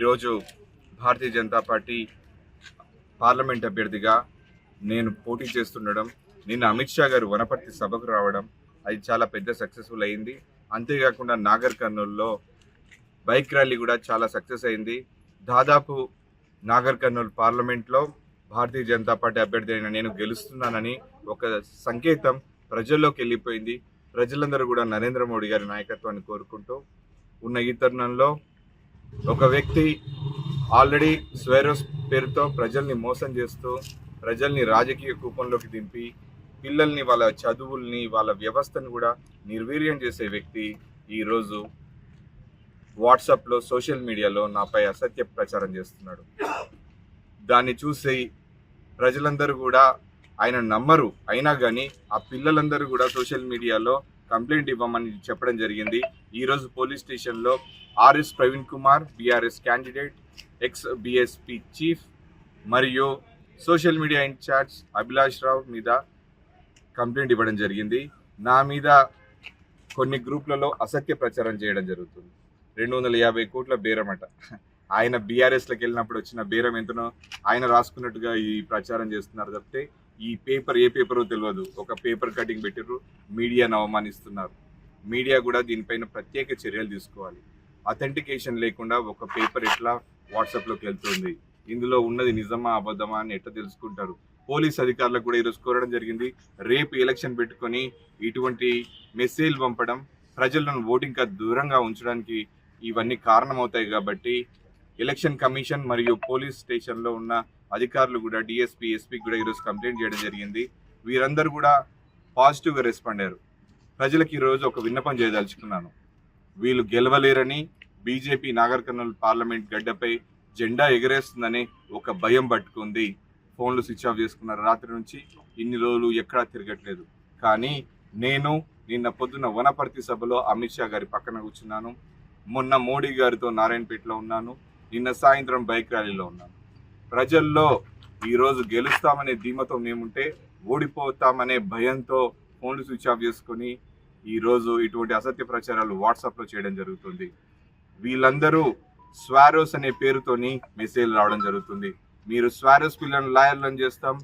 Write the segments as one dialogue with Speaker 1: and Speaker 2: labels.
Speaker 1: ఈరోజు Bharatiya Janata party parliament అభ్యర్థిగా నేను పోటీ చేస్తుండడం, నిన్న అమిత్ షా గారు వనపర్తి సభకు రావడం, అది చాలా పెద్ద సక్సెస్ఫుల్ అయింది. అంతేకాకుండా నాగర్ కర్నూలులో బైక్ ర్యాలీ కూడా చాలా సక్సెస్ అయింది. దాదాపు నాగర్ కర్నూలు పార్లమెంట్లో భారతీయ జనతా పార్టీ అభ్యర్థి అయిన నేను గెలుస్తున్నానని ఒక సంకేతం ప్రజల్లోకి వెళ్ళిపోయింది. ప్రజలందరూ కూడా నరేంద్ర మోడీ గారి నాయకత్వాన్ని కోరుకుంటూ ఉన్న ఈ తరుణంలో ఒక వ్యక్తి ఆల్రెడీ స్వేరోస్ పేరుతో ప్రజల్ని మోసం చేస్తూ ప్రజల్ని రాజకీయ కూపంలోకి దింపి పిల్లల్ని వాళ్ళ చదువుల్ని వాళ్ళ వ్యవస్థను కూడా నిర్వీర్యం చేసే వ్యక్తి ఈరోజు వాట్సాప్లో సోషల్ మీడియాలో నాపై అసత్య ప్రచారం చేస్తున్నాడు. దాన్ని చూసి ప్రజలందరూ కూడా ఆయన నమ్మరు. అయినా కానీ ఆ పిల్లలందరూ కూడా సోషల్ మీడియాలో కంప్లైంట్ ఇవ్వమని చెప్పడం జరిగింది. ఈరోజు పోలీస్ స్టేషన్లో RS Praveen Kumar, BRS candidate, X BSP chief మరియు సోషల్ మీడియా ఇన్ఛార్జ్ అభిలాష్ రావు మీద కంప్లైంట్ ఇవ్వడం జరిగింది. నా మీద కొన్ని గ్రూప్లలో అసత్య ప్రచారం చేయడం జరుగుతుంది. 250 కోట్ల బేరమట. ఆయన బీఆర్ఎస్లోకి వెళ్ళినప్పుడు వచ్చిన బేరం ఎంతనో ఆయన రాసుకున్నట్టుగా ఈ ప్రచారం చేస్తున్నారు తప్పితే ఈ పేపర్ ఏ పేపరో తెలియదు. ఒక పేపర్ కటింగ్ పెట్టిర్రు, మీడియాను అవమానిస్తున్నారు. మీడియా కూడా దీనిపైన ప్రత్యేక చర్యలు తీసుకోవాలి. అథెంటికేషన్ లేకుండా ఒక పేపర్ ఎట్లా వాట్సాప్లోకి వెళ్తుంది, ఇందులో ఉన్నది నిజమా అబద్ధమా అని ఎట్లా తెలుసుకుంటారు? పోలీస్ అధికారులకు కూడా ఈరోజు కోరడం జరిగింది. రేపు ఎలక్షన్ పెట్టుకొని ఇటువంటి మెసేజ్ పంపడం ప్రజలను ఓటింగ్కి దూరంగా ఉంచడానికి ఇవన్నీ కారణమవుతాయి. కాబట్టి ఎలక్షన్ కమిషన్ మరియు పోలీస్ స్టేషన్లో ఉన్న అధికారులు కూడా డిఎస్పీ, ఎస్పీకి కూడా ఈరోజు కంప్లైంట్ చేయడం జరిగింది. వీరందరూ కూడా పాజిటివ్గా రెస్పాండ్ అయ్యారు. ప్రజలకు ఈరోజు ఒక విన్నపం చేయదలుచుకున్నాను. వీళ్ళు గెలవలేరని, బీజేపీ నాగర్ కర్నూలు పార్లమెంట్ గడ్డపై జెండా ఎగరేస్తుందని ఒక భయం పట్టుకుంది. ఫోన్లు స్విచ్ ఆఫ్ చేసుకున్నారు. రాత్రి నుంచి ఇన్ని రోజులు ఎక్కడా తిరగట్లేదు. కానీ నేను నిన్న పొద్దున వనపర్తి సభలో అమిత్ షా గారి పక్కన కూర్చున్నాను. మొన్న మోడీ గారితో నారాయణపేటలో ఉన్నాను. నిన్న సాయంత్రం బైక్ ర్యాలీలో ఉన్నాను. ప్రజల్లో ఈరోజు గెలుస్తామనే ధీమతో మేముంటే ఓడిపోతామనే భయంతో ఫోన్లు స్విచ్ ఆఫ్ చేసుకొని ఈరోజు ఇటువంటి అసత్య ప్రచారాలు వాట్సాప్లో చేయడం జరుగుతుంది. వీళ్ళందరూ స్వారోస్ అనే పేరుతోని మెసేజ్ రావడం జరుగుతుంది. మీరు స్వారోస్ పిల్లలను లాయర్లను చేస్తాం,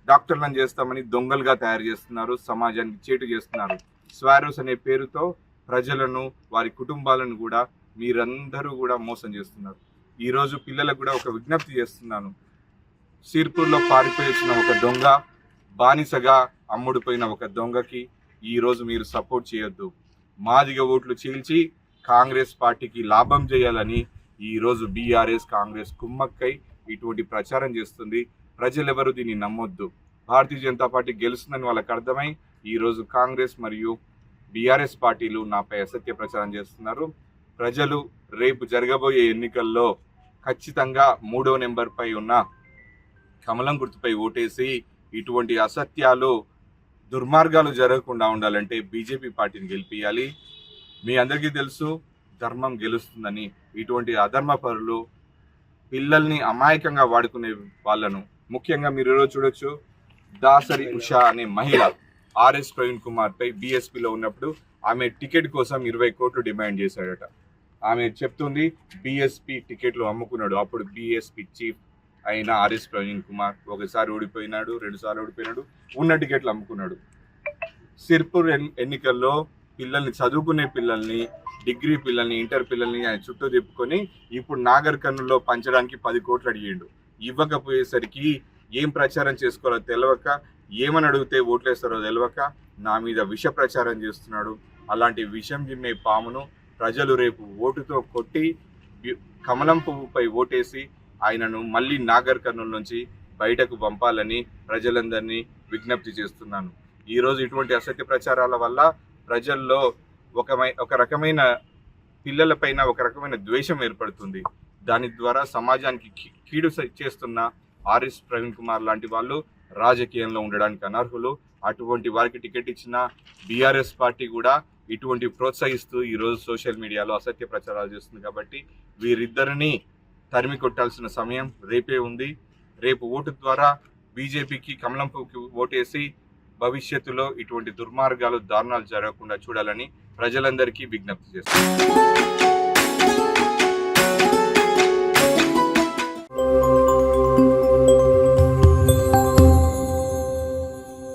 Speaker 1: డాక్టర్లను చేస్తామని దొంగలుగా తయారు చేస్తున్నారు, సమాజానికి చేటు చేస్తున్నారు. స్వారోస్ అనే పేరుతో ప్రజలను, వారి కుటుంబాలను కూడా మీరందరూ కూడా మోసం చేస్తున్నారు. ఈరోజు పిల్లలకు కూడా ఒక విజ్ఞప్తి చేస్తున్నాను. సిర్పూర్లో పారిపోయి వచ్చిన ఒక దొంగ, బానిసగా అమ్ముడుపోయిన ఒక దొంగకి ఈరోజు మీరు సపోర్ట్ చేయొద్దు. మాదిగ ఓట్లు చీల్చి కాంగ్రెస్ పార్టీకి లాభం చేయాలని ఈరోజు బీఆర్ఎస్ కాంగ్రెస్ కుమ్మక్కై ఇటువంటి ప్రచారం చేస్తుంది. ప్రజలెవరూ దీన్ని నమ్మొద్దు. భారతీయ జనతా పార్టీ గెలుస్తుందని వాళ్ళకి అర్థమై ఈరోజు కాంగ్రెస్ మరియు బీఆర్ఎస్ పార్టీలు నాపై అసత్య ప్రచారం చేస్తున్నారు. ప్రజలు రేపు జరగబోయే ఎన్నికల్లో ఖచ్చితంగా 3వ నెంబర్పై ఉన్న కమలం గుర్తుపై ఓటేసి ఇటువంటి అసత్యాలు, దుర్మార్గాలు జరగకుండా ఉండాలంటే బీజేపీ పార్టీని గెలిపియాలి. మీ అందరికీ తెలుసు ధర్మం గెలుస్తుందని. ఇటువంటి అధర్మ పరులు పిల్లల్ని అమాయకంగా వాడుకునే వాళ్ళను, ముఖ్యంగా మీరు ఈరోజు చూడొచ్చు, దాసరి ఉషా అనే మహిళ ఆర్ఎస్ ప్రవీణ్ కుమార్పై బీఎస్పీలో ఉన్నప్పుడు ఆమె టికెట్ కోసం 20 కోట్లు డిమాండ్ చేశాడట. ఆమె చెప్తుంది బీఎస్పీ టికెట్లు అమ్ముకున్నాడు. అప్పుడు బీఎస్పీ చీఫ్ అయిన ఆర్ఎస్ ప్రవీణ్ కుమార్ ఒకసారి ఓడిపోయినాడు, 2 సార్లు ఓడిపోయినాడు, ఉన్న టికెట్లు అమ్ముకున్నాడు. సిర్పూర్ ఎన్నికల్లో పిల్లల్ని, చదువుకునే పిల్లల్ని, డిగ్రీ పిల్లల్ని, ఇంటర్ పిల్లల్ని ఆయన చుట్టూ తిప్పుకొని ఇప్పుడు నాగర్ కర్నూలులో పంచడానికి 10 కోట్లు అడిగిండు. ఇవ్వకపోయేసరికి ఏం ప్రచారం చేసుకోవాలో తెలియక, ఏమని అడిగితే ఓట్లేస్తారో తెలియక నా మీద విష ప్రచారం చేస్తున్నాడు. అలాంటి విషం జిమ్మే పామును ప్రజలు రేపు ఓటుతో కొట్టి కమలం పువ్వుపై ఓటేసి ఆయనను మళ్ళీ నాగర్ కర్నూలు నుంచి బయటకు పంపాలని ప్రజలందరినీ విజ్ఞప్తి చేస్తున్నాను. ఈరోజు ఇటువంటి అసత్య ప్రచారాల వల్ల ప్రజల్లో ఒక రకమైన పిల్లలపైన ఒక రకమైన ద్వేషం ఏర్పడుతుంది. దాని ద్వారా సమాజానికి కీడు చేస్తున్న ఆర్ఎస్ ప్రవీణ్ కుమార్ లాంటి వాళ్ళు రాజకీయంలో ఉండడానికి అనర్హులు. అటువంటి వారికి టికెట్ ఇచ్చిన బీఆర్ఎస్ పార్టీ కూడా ఇటువంటి ప్రోత్సహిస్తూ ఈరోజు సోషల్ మీడియాలో అసత్య ప్రచారాలు చేస్తుంది. కాబట్టి వీరిద్దరిని తరిమి కొట్టాల్సిన సమయం రేపే ఉంది. రేపు ఓటు ద్వారా బీజేపీకి, కమలం పువ్వుకి ఓటేసి భవిష్యత్తులో ఇటువంటి దుర్మార్గాలు, దారుణాలు జరగకుండా చూడాలని ప్రజలందరికీ విజ్ఞప్తి చేస్తున్నారు.